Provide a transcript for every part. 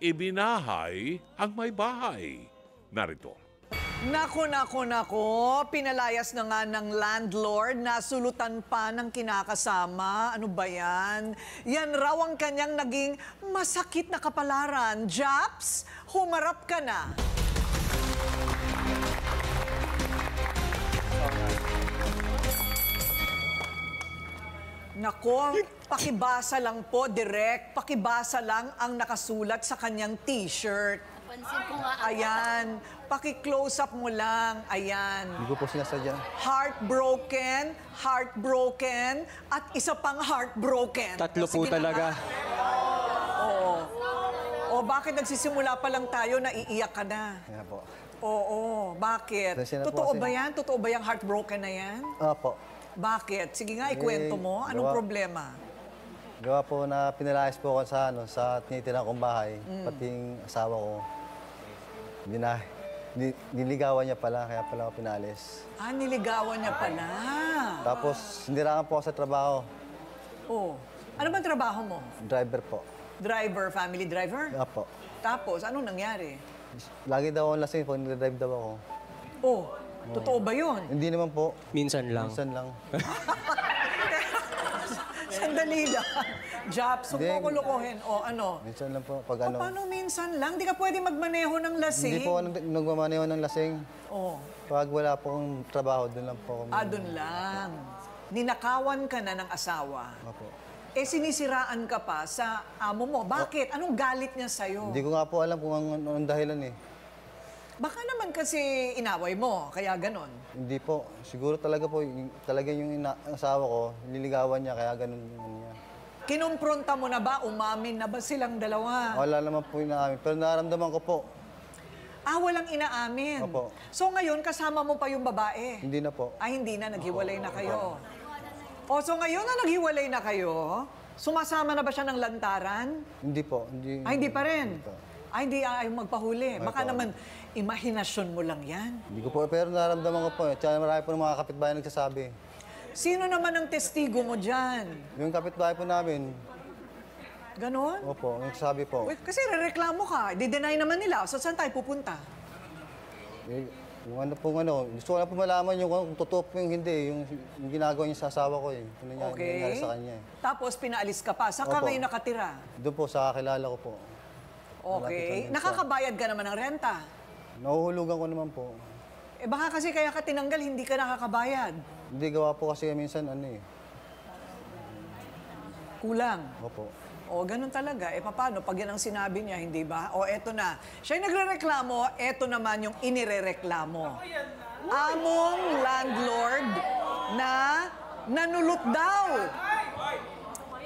ibinahay ang may bahay. Narito. Nako, pinalayas na nga ng landlord na sulutan pa ng kinakasama. Ano ba yan? Yan raw ang kanyang naging masakit na kapalaran. Japs, humarap ka na. Nako, pakibasa lang po, direct. Pakibasa lang ang nakasulat sa kanyang t-shirt. Pansin ko nga. Ayan, paki-close up mo lang. Ayan. Hindi ko po sinasadya. Heartbroken, heartbroken, at isa pang heartbroken. Tatlo po Sige na talaga. nga. Oo. O bakit nagsisimula pa lang tayo na iiyak ka na? Kaya po. Oo, bakit? Kasi na po Totoo kasi- ba yan? Totoo ba yung heartbroken na yan? Opo. Bakit? Sige nga, ikwento mo. Anong gawa- problema? Gawa po na pinalayas po ako sa tinitirhan kong bahay. Pati yung asawa ko. Niligawan niya pala, kaya pala ako pinalis. Ah, niligawan niya pala. Tapos, nirakan po ako sa trabaho. Oh. Ano bang trabaho mo? Driver po. Driver, family driver? Opo. Tapos, anong nangyari? Lagi daw ako lasing pag nag-drive daw ako. Oh, totoo ba yun? Hindi naman po. Minsan lang. Minsan lang. Sandali lang. Japs, huwag mo Hindi. ko lokohin. O, ano? Minsan lang po. Pag O, ano. paano minsan lang? Di ka pwede magmaneho ng lasing. Hindi po ako nagmamaneho ng lasing. Oh. Pag wala po akong trabaho, doon lang po ako. Dun lang. Ninakawan ka na ng asawa. Opo. Eh, sinisiraan ka pa sa amo mo. Bakit? Anong galit niya sa'yo? Hindi ko nga po alam kung anong dahilan eh. Baka naman kasi inaway mo, kaya ganon. Hindi po. Siguro talaga po, yung asawa ko, nililigawan niya, kaya ganun niya. Kinumpronta mo na ba? Umamin na ba silang dalawa? Wala naman po inaamin. Pero nararamdaman ko po, Ah, walang inaamin. Opo. So ngayon, kasama mo pa yung babae? hindi na po. Ay, hindi na. Naghiwalay na kayo. O, so ngayon na naghiwalay na kayo, sumasama na ba siya ng lantaran? Hindi po. Hindi, Ay, hindi pa rin. Hindi po. Ay, hindi ayaw magpahuli. Baka Opo. naman, imahinasyon mo lang yan. Hindi ko po, pero nararamdaman ko po. Tsaka marami po ng mga kapitbahay nagsasabi. Sino naman ang testigo mo dyan? Yung kapitbahay po namin, Ganon? opo, nagsasabi po. Wait, kasi rereklamo ka. Di-deny naman nila. So, saan tayo pupunta? Eh, yung ano pong ano, gusto ko lang po malaman yung kung totoo po yung hindi, yung ginagawa niya sa asawa ko eh. Ano niya, Okay. nangyari sa kanya eh. Tapos, pinaalis ka pa. Saan ka Opo. ngayon nakatira? Doon po, sa kakilala ko po. Okay. Malapit lang Nakakabayad ka naman ng renta. Nahuhulugan ko naman po. Eh, baka kasi kaya ka tinanggal, hindi ka nakakabayad. Hindi gawa po kasi minsan ano eh. Kulang. Opo. O, ganun talaga. Eh, paano? Pag yan ang sinabi niya, hindi ba? O, eto na. Siya'y nagre-reklamo, eto naman yung inirereklamo. Among landlord na nanulot daw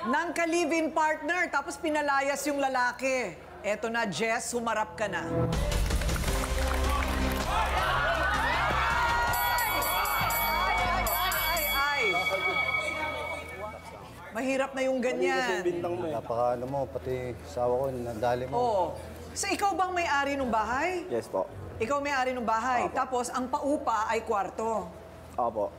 ng ka-live-in partner, tapos pinalayas yung lalaki. Eto na, Jess, humarap ka na. Ay. Mahirap na yung ganyan. Napaka ano mo, pati asawa ko, nadali mo. Oo. So, ikaw bang may-ari ng bahay? Yes po. Ikaw may-ari ng bahay. Tapos, ang paupa ay kwarto. Opo.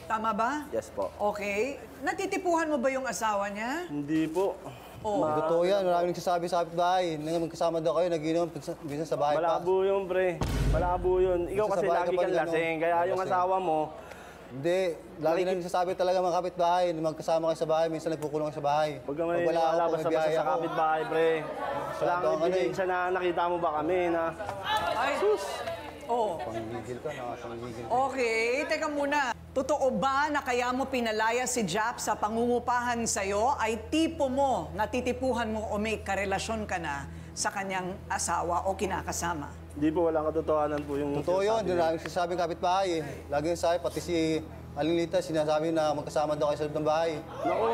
Tama ba? Yes po. Okay. Natitipuhan mo ba yung asawa niya? Hindi po. Oo. Totoo yan, maraming nagsasabi sa kapitbahay. Magkasama daw kayo, naginom, minsan sa bahay pa. Malabo yun, pre. Malabo yun. Ikaw Minsan kasi sa bahay lagi kapag kang ano, lasing. Kaya yung lasing. asawa mo, Hindi, lagi na nagsasabi talaga mga kapitbahay, na magkasama kayo sa bahay, minsan nagkukulong kayo sa bahay. pag may wala ako, lalabas may na basta biyaya sa ako. kapitbahay, pre. Wala kang ano eh. ebidensya na nakita mo ba kami na... Ay, sus. Oo. Panggigil ka, nakapanggigil. Okay, teka muna. Totoo ba na kaya mo pinalaya si Jap sa pangungupahan sa'yo ay tipo mo, natitipuhan mo o may karelasyon ka na sa kanyang asawa o kinakasama? Hindi po, walang katotohanan po yung... Totoo yun, sinasabi di niya. na nagsasabi ng kapitbahay eh. Lagi yung sabi, pati si Aling Lita, sinasabi na magkasama daw kayo sa loob ng bahay. Naku,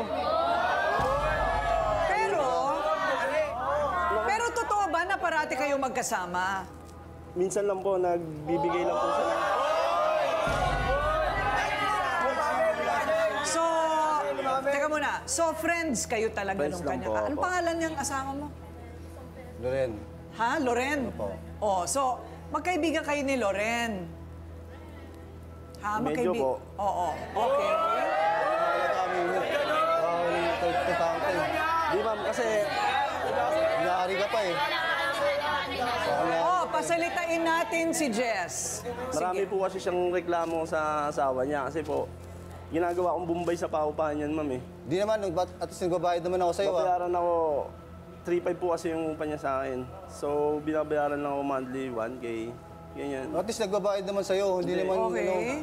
Pero totoo ba na parati kayo magkasama? minsan lang po, nagbibigay lang po siya ng... So, teka muna. So, friends kayo talaga Friends nung lang kanya po, ka. Anong opo. pangalan niyang asawa mo? Loren, Ha? Loren? Opo. Oh, so, magkaibigan kayo ni Loren. Ha? Medyo po. Oo. Okay. wala kami yun. Di ma'am, kasi Inaari ka pa eh. Unahin natin si Jess. Marami Sige. po kasi siyang reklamo sa asawa niya kasi po, ginagawa kong bumbay sa paupahan yan, ma'am eh. Di naman, at least nagbabayad naman ako sa'yo. Babayaran ako, 3.5 po kasi yung upa niya sa akin. So, binabayaran lang ako monthly, 1K. Ganyan. At least nagbabayad naman sa'yo, hindi naman, Okay.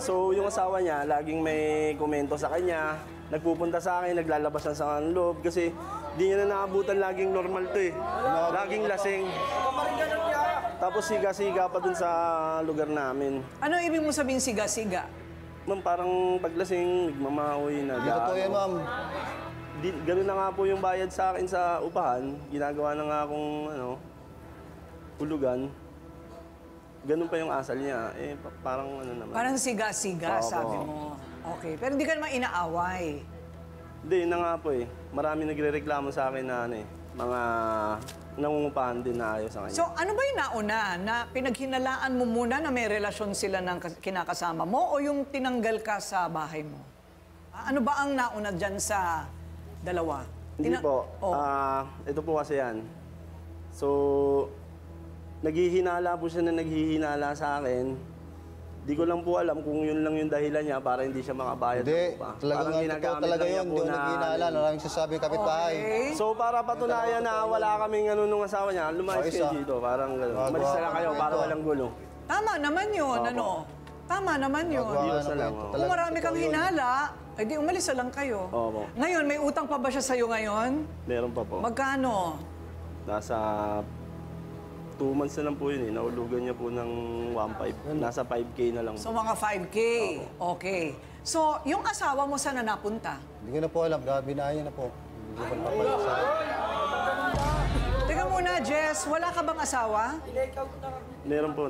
So, yung asawa niya, laging may komento sa kanya. Nagpupunta sa akin, naglalabas na sa akin loob. Kasi di niya na naabutan laging normal to eh. Laging lasing. Tapos siga-siga pa dun sa lugar namin. Ano ibig mo sabihin siga-siga? Ma'am, parang paglasing, nagmamahoy, Hindi totoo yan, ma'am. Ganun na nga po yung bayad sa akin sa upahan. Ginagawa na nga akong hulugan. Ganun pa yung asal niya. Eh, parang ano naman. Parang siga-siga, Opo. sabi mo. Okay. Pero hindi ka naman inaaway. Hindi, yun na nga po eh. Marami nagre-reklamo sa akin na mga nangungupahan din na ayaw sa kanya. So, ano ba yung nauna? Na pinaghinalaan mo muna na may relasyon sila ng kinakasama mo o yung tinanggal ka sa bahay mo? Ano ba ang nauna dyan sa dalawa? Hindi po. Oh. Ito po kasi yan. So, naghihinala po siya na naghihinala sa akin. Di ko lang po alam kung yun lang yung dahilan niya para hindi siya makabayad Hindi, ng upa. talagang totoo talaga lang niya yun. po Hindi ko na- nag-iinala, maraming sasabi kapitbahay. Okay. So para patunayan na wala kaming nung asawa niya, lumayas Ayos, kayo ah. dito. Parang gano'n. Magawa Umalis na lang ka kayo ng para kwento. walang gulo. Tama naman yun, Opo. ano? Tama naman yun. Magawa Diyos ka na ng lang, kwento. oh. Kung Talagang marami kang totoo yun. hinala, ay di umalis na lang kayo. Opo. Ngayon, may utang pa ba siya sa'yo ngayon? Meron pa po. Magkano? Nasa 2 months na lang po yun eh. Naulugan niya po ng 1.5. Nasa 5K na lang. So, mga 5K. Okay. So, yung asawa mo sana napunta? Hindi ko na po alam, binayan na po. Hindi ko pa papalit sa akin. Teka muna, Jess, wala ka bang asawa? Meron po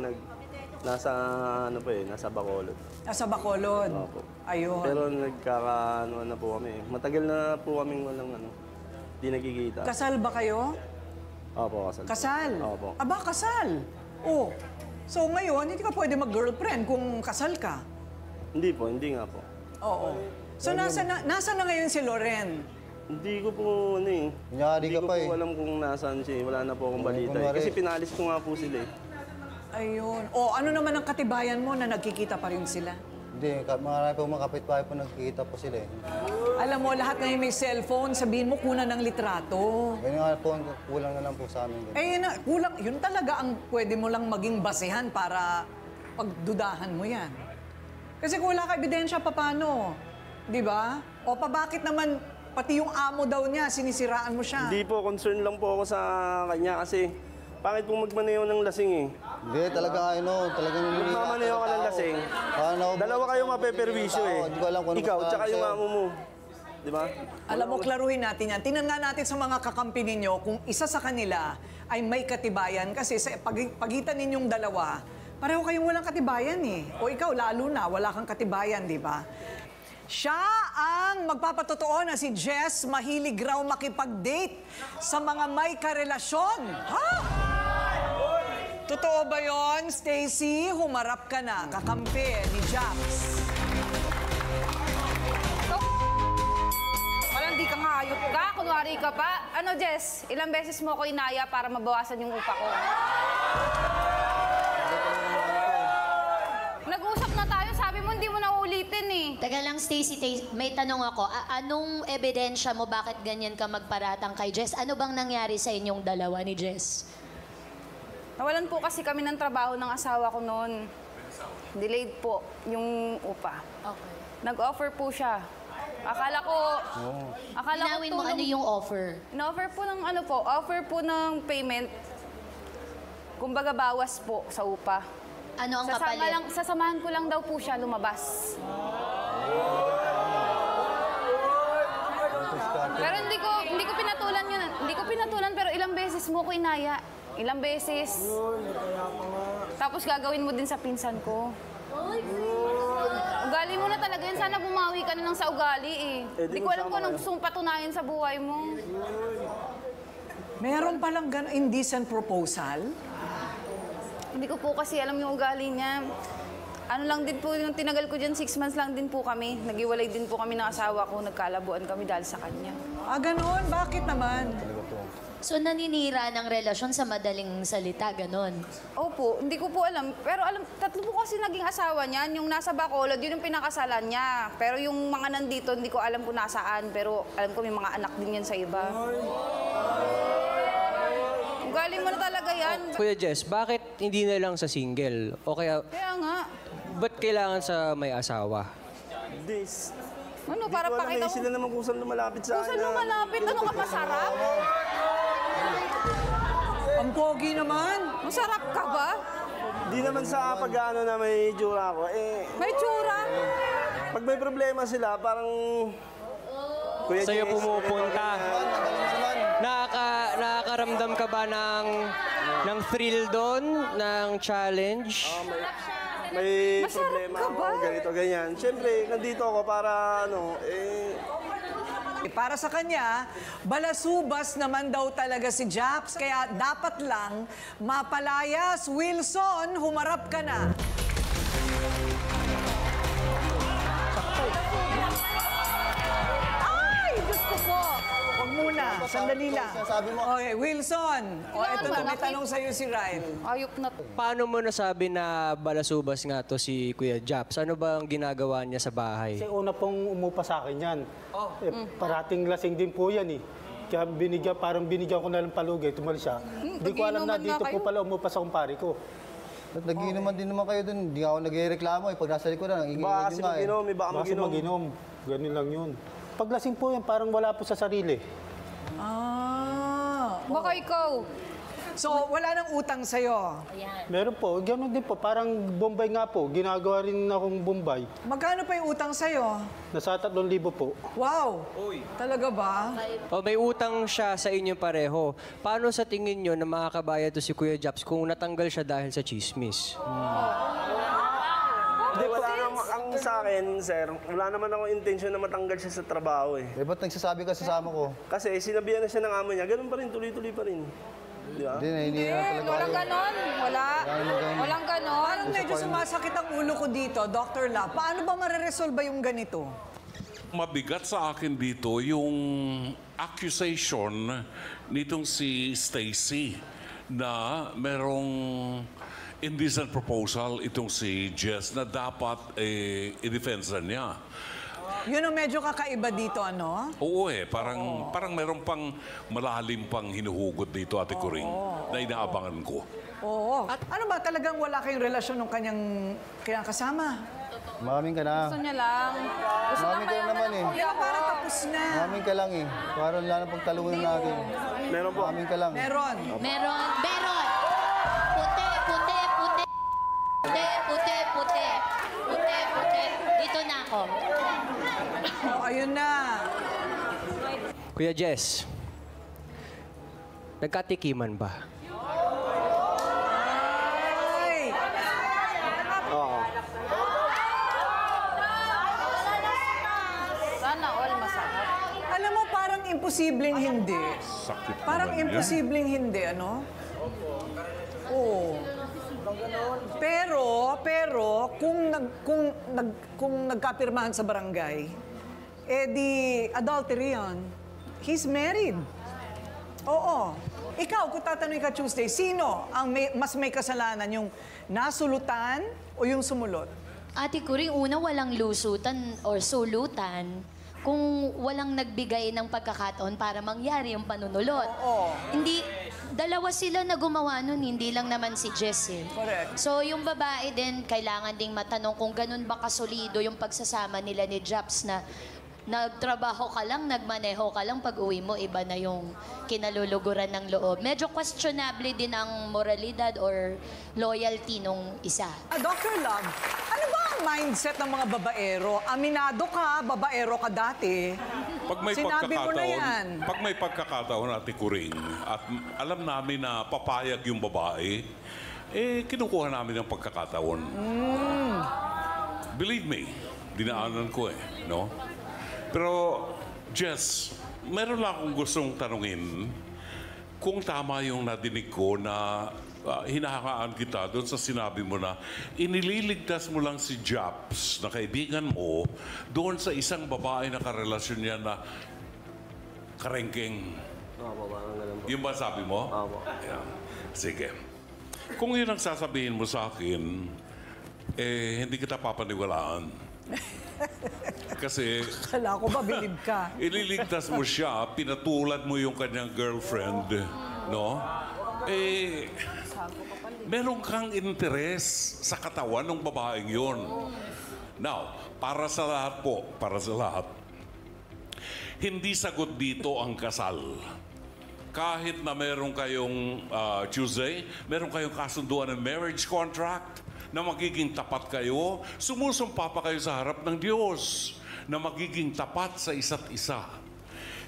nasa ano pa eh, nasa Bacolod. Nasa Bacolod. Opo. Ayun. Pero nagkakaano na po kami. Matagal na po kaming walang di nagkikita. Kasal ba kayo? Opo, kasal. Kasal? Opo. Aba, kasal. Oh. So ngayon, hindi ka pwede mag-girlfriend kung kasal ka. Hindi po, hindi nga po. Oo. So nasa na ngayon si Loren? Hindi ko po eh. Kunyari Hindi ka ko pa po eh. alam kung nasaan siya. Wala na po akong balita eh. kunwari. Kasi pinalis ko nga po sila eh. Ayun. O, ano naman ang katibayan mo na nagkikita pa rin sila? Hindi, marami po mga kapitbahay po nagkikita po sila eh. Alam mo, lahat ngayon may cellphone, sabihin mo kunan ng litrato. Ganyan nga po, kulang na lang po sa amin. Eh, kulang, yun talaga ang pwede mo lang maging basehan para pagdudahan mo yan. Kasi kung wala ka ebidensya, paano? Di ba? O bakit naman, pati yung amo daw niya, sinisiraan mo siya? Hindi po, concern lang po ako sa kanya kasi pangit pong magmaneho ng lasing eh. Hindi, talagang talagang Magmamaneho ka ng lasing. Dalawa kayong mapeperwisyo eh. Hindi ko alam kung ano Ikaw, pa tsaka yung sa'yo. amo mo. Di ba? Alam mo, klaruhin natin yan. Tingnan nga natin sa mga kakampi ninyo kung isa sa kanila ay may katibayan. Kasi sa pagitan ninyong dalawa, pareho kayong walang katibayan eh. O ikaw, lalo na, wala kang katibayan, di ba? Siya ang magpapatotoo na si Jess mahilig raw makipag-date sa mga may karelasyon. Ha? Totoo ba yon, Stacy? Humarap ka na, kakampi ni Jax. Parang di ka nga hayop ka, kunwari ka pa. Ano, Jess, ilang beses mo ako inaya para mabawasan yung upa ko? Nag-usap na tayo, sabi mo hindi mo na uulitin eh. Taga lang, Stacy, may tanong ako. Anong ebidensya mo bakit ganyan ka magparatang kay Jess? Ano bang nangyari sa inyong dalawa ni Jess? Nawalan po kasi kami ng trabaho ng asawa ko noon. Delayed po yung upa. Okay. Nag-offer po siya. Akala ko Inawin mo ano yung offer? In-offer po ng offer po ng payment. Kumbaga bawas po sa upa. Ano ang kapalit? Sasamahan ko lang daw po siya lumabas. Pero hindi ko pinatulan yun. Hindi ko pinatulan pero ilang beses mo ko inaya. Ilang beses. Tapos gagawin mo din sa pinsan ko. Ugali mo na talaga yun. Sana bumawi ka na lang sa ugali eh. Hindi ko alam kung anong gusto mong patunayan sa buhay mo. Meron palang gano'n indecent proposal? Hindi ko po kasi alam yung ugali niya. Ano lang din po, yung tinagal ko dyan, 6 months lang din po kami. Nag-iwalay din po kami ng asawa ko, nagkalabuan kami dahil sa kanya. Ganun? Bakit naman? So naninira ng relasyon sa madaling salita, ganon. Opo, hindi ko po alam. Pero alam, tatlo po kasi naging asawa niyan. Yung nasa Bacolod, yun yung pinakasalan niya. Pero yung mga nandito, hindi ko alam kung nasaan. Pero alam ko may mga anak din yan sa iba. Galing mo na talaga yan. Kuya Jess, bakit hindi na lang sa single? O kaya, Kaya nga. ba't kailangan sa may asawa? This. Ano, Hindi para ko alam pakita eh, sila naman kung saan lumalapit sa Kung akin. saan lumalapit, ano ka masarap? Ang pogi naman. Masarap ka ba? Di naman sa pag-ano na may itsura ko. May tsura. Pag may problema sila, parang... Kuya Sa'yo Jess, pumupunta. Nakakaramdam ka ba ng thrill doon? Ng challenge? may Masarap problema ka ako, ba? ganito, ganyan. Siyempre, nandito ako para Para sa kanya, balasubas naman daw talaga si Japs. Kaya dapat lang mapalayas. Wilson, humarap ka na. Ay, gusto ko. Huwag muna, sandali lang. Sabi mo. Okay, Wilson. Eto na, may tanong sa'yo si Ryan. Ayok na. Paano mo nasabi na balasubas nga to si Kuya Japs? Ano ba ang ginagawa niya sa bahay? Kasi una pong umupa sa akin yan. Parating lasing din po yan eh. Kaya parang binigyan ko na lang palugay, tumalis siya. Hindi ko alam na nagiinuman nga dito po kayo. pala umupa sa kumpare ko. At nagiinuman din naman kayo dun. Hindi ako nagreklamo eh. Pag nasa likod na, baka nanginginig kasi yung nga eh. mag-inom, baka Basta mag-inom. mag-inom. Ganun lang yun. Pag lasing po yan, parang wala po sa sarili. Baka ikaw. So, wala nang utang sa'yo. Meron po, ganun din po. Parang Bombay nga po. Ginagawa rin akong Bombay. Magkano pa yung utang sa'yo? Nasa 3,000 po. Wow! Talaga ba? O may utang siya sa inyo pareho. Paano sa tingin nyo na makakabayad to si Kuya Japs kung natanggal siya dahil sa chismis? Hindi, wala naman, ang sa akin, sir, wala naman akong intention na matanggal siya sa trabaho eh. Eh, ba't nagsasabi ka sa sama ko? Kasi sinabihan na siya ng amo niya, ganun pa rin, tuloy-tuloy pa rin. Di ba? Hindi na talaga Walang kayo. ganon. Wala. Walang ganon. Parang medyo sumasakit ang ulo ko dito, Dr. Love. Paano ba mareresolba yung ganito? Mabigat sa akin dito yung accusation nitong si Stacy na merong indecent proposal itong si Jess na dapat i-defensa niya. Yun ang medyo kakaiba dito, ano? Oo parang meron pang malalim pang hinuhugot dito, Ate Coring, na inaabangan ko. Oo. At ano ba, talagang wala kayong relasyon ng kanyang kasama? Maraming ka na. Gusto niya lang. Gusto lang Maraming ka mayaman naman ng eh. kuya ko. Para tapos na. Maraming ka lang eh. Parang wala na pagtalunan natin. Meron po. Maraming ka lang. Meron. Meron. Puti, puti, puti. Puti, puti, puti. Puti, puti. Dito na ako. Oh, ayun na. Kuya Jess, nagkatikiman ba? Ay! Sana all masarap. Alam mo, parang imposibleng hindi. Sakit Parang naman yan. imposibleng hindi, ano? Oo. Pero kung nagkapirmahan sa barangay, di adultery yun. He's married. Oo. Ikaw, kung tatanungin ka Tuesday, sino ang mas may kasalanan, yung nasulutan o yung sumulot? Ate Kuring, una walang lusutan or sulutan kung walang nagbigay ng pagkakataon para mangyari yung panunulot. Oo. Hindi, dalawa sila na gumawa nun, hindi lang naman si Jess eh. Correct. So yung babae din, kailangan ding matanong kung ganun ba kasolido yung pagsasama nila ni Japs na nagtrabaho ka lang, nagmaneho ka lang, pag uwi mo, iba na yung kinaluluguran ng loob. Medyo questionable din ang moralidad or loyalty nung isa. Dr. Love, ano ba ang mindset ng mga babaero? Aminado ka, babaero ka dati. Pag may Sinabi mo na yan. pag may pagkakataon, Ate Coring, at alam namin na papayag yung babae, kinukuha namin ang pagkakataon. Believe me, dinaanan ko no? Pero, Jess, meron lang akong gustong tanungin kung tama yung nadinig ko na hinahangaan kita doon sa sinabi mo na inililigtas mo lang si Japs na kaibigan mo doon sa isang babae na karelasyon niya na karengking. Opo, parang ganun po. Yung ba sabi mo? Opo. Yeah. Sige. Kung yun ang sasabihin mo sa akin, hindi kita papaniwalaan. Kasi Kala ko ba, bilib ka? ililigtas mo siya, pinatulad mo yung kanyang girlfriend, no? Meron kang interes sa katawan ng babaeng yun. Now, para sa lahat po, hindi sagot dito ang kasal. Kahit na meron kayong Tuesday, meron kayong kasunduan ng marriage contract na magiging tapat kayo, sumusumpa pa kayo sa harap ng Diyos na magiging tapat sa isa't isa.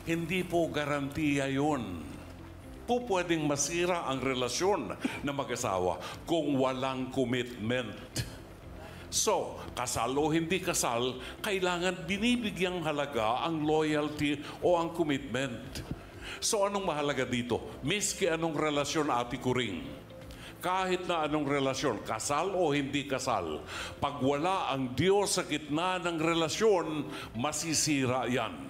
Hindi po garantiya yun. Po pwedeng masira ang relasyon ng mag-asawa kung walang commitment. So, kasal o hindi kasal, kailangan binibigyang halaga ang loyalty o ang commitment. So, anong mahalaga dito? Miski anong relasyon, Ate Kuring, kahit na anong relasyon, kasal o hindi kasal, pag wala ang Diyos sa gitna ng relasyon, masisira yan.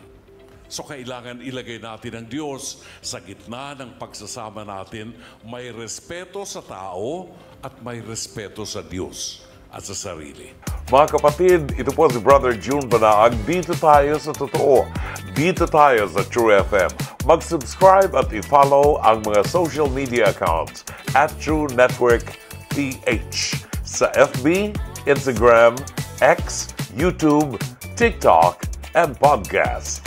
So kailangan ilagay natin ang Diyos sa gitna ng pagsasama natin. May respeto sa tao at may respeto sa Diyos at sa sarili. Mga kapatid, ito po si Brother June Banaag. Dito tayo sa totoo. Dito tayo sa True FM. Mag-subscribe at i-follow ang mga social media accounts at True Network PH sa FB, Instagram, X, YouTube, TikTok, and podcast.